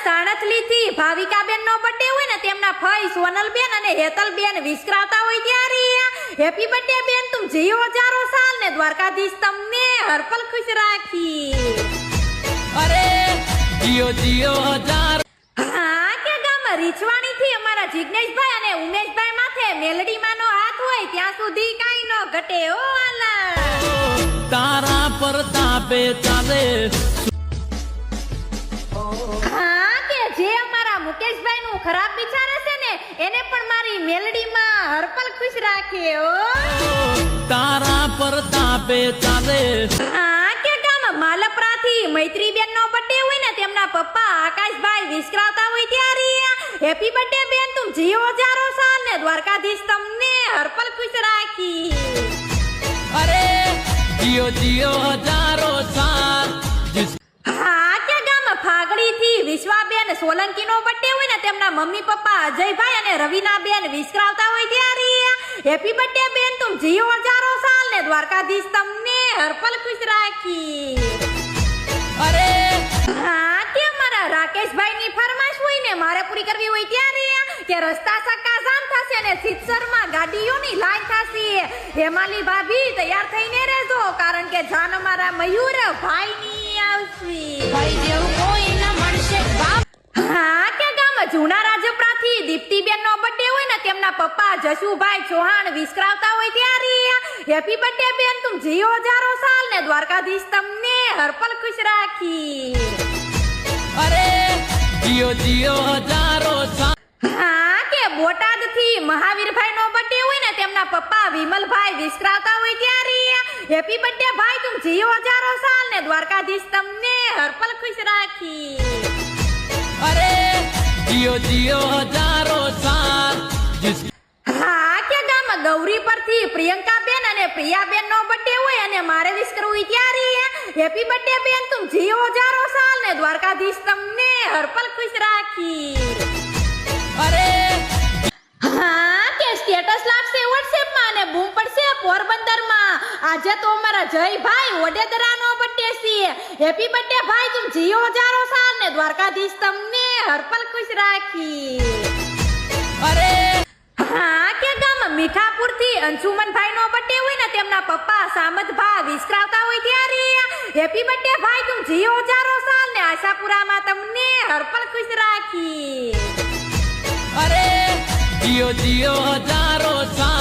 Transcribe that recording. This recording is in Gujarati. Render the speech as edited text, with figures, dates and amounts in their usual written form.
સાણથલી થી ભાવિકાબેન નો બર્થડે હોય ને તેમના ફઈ સોનલબેન અને હેતલબેન વિશ કરાવતા હોય ત્યારે હેપી બર્થડે બેન તુમ જીઓ હજારો સાલ ને દ્વારકાધીશ તમને હરપલ ખુશ રાખી। અરે જીઓ જીઓ હજાર હા કે ગામ રીછવાણી થી અમારા જિગ્નેશભાઈ અને ઉમેશભાઈ માથે મેલડી માનો હાથ હોય ત્યાં સુધી કાઈ નો ઘટે ઓ આલા તારા પર તાપે ચાલે। હા કે જે અમારા મુકેશભાઈ નું ખરાબ વિચારે છે ને એને પણ મારી મેલડી માં હરપલ ખુશ રાખે ઓ તારા પર તાપે ચાલે। હા કે ગામ માલપરા થી મૈત્રીબેન નો બર્થડે હોય ને તેમના પપ્પા આકાશભાઈ વિશ કરાવતા હોય ત્યારે હેપી બર્થડે બેન તુમ જીઓ હજારો સાલ ને દ્વારકાધીશ તમને હરપલ ખુશ રાખી। અરે જીઓ જીઓ હજારો સાલ। હા કે ગામ ફાગડી થી વિશ્વાબેન સોલંકી નો બર્થડે હોય ને તેમના મમ્મી પપ્પા અજયભાઈ અને રવિનાબેન વિશ કરાવતા હોય ત્યારે હેપી બર્થડે બેન તુમ જીઓ હજારો સાલ ને દ્વારકાધીશ તમને હરપલ ખુશ રાખી। અરે હા કે મારા રાકેશભાઈ ની ફરમાઈશ હોય ને મારે પૂરી કરવી હોય ત્યારે કે રસ્તા સક્કા જામ થશે ને સિત્સરમાં ગાડીઓની લાઈન થશે હેમાલી ભાભી તૈયાર થઈને રહેજો કારણ કે જાન અમારા મયુર ભાઈ ની આવશે ભાઈ જેવું કોઈ ન મળશે બાપ। હા કે ગામ જૂના રાજપરા થી દીપ્તિબેન નો બર્થડે હોય ને તેમના પપ્પા જશુભાઈ ચૌહાણ વિશ કરાવતા હોય ત્યારે હેપી બર્થડે બેન તુમ જીઓ હજારો સાલ ને દ્વારકાધીશ તમને હરપલ ખુશ રાખી। અરે જીઓ જીઓ હજારો સાલ। હા કે બોટાદ થી મહાવીરભાઈ નો બર્થડે હોય ને તેમના પપ્પા વિમલભાઈ વિશ કરાવતા હોય ત્યારે હેપી બર્થડે ભાઈ તુમ જીઓ હજારો સાલ ને દ્વારકાધીશ તમને હરપલ ખુશ રાખી। અરે જીઓ જીઓ હજારો સાલ। હા કે ગામ ગૌરી પરથી પ્રિયંકાબેન અને પ્રિયાબેન નો બર્થડે હોય અને મારે વિશ કરવું હોય ત્યારે હેપી બર્થડે બેન તુમ જીઓ હજારો સાલ ને દ્વારકાધીશ તમને હરપલ ખુશ રાખી। અરે હા કે સ્ટેટસ લાગશે WhatsApp માં અને બૂમ પડશે પોરબંદર માં આજે તો અમારા જયભાઈ ઓડેદરા નો બર્થડે છે હેપી બર્થડે ભાઈ તુમ જીઓ હજારો સાલ ને દ્વારકાધીશ તમને હરપલ ખુશ રાખી। અરે હા કે ગામ મીઠાપુર થી અંશુમનભાઈ નો બર્થડે હોય ને તેમના પપ્પા સામતભા વિશ કરાવતા હોય ત્યારે હેપી બર્થડે ભાઈ તુમ જીઓ હજારો સાલ ને આશાપુરામાં તમને હરપલ ખુશ રાખી। અરે જીઓ જીઓ હજારો સાલ।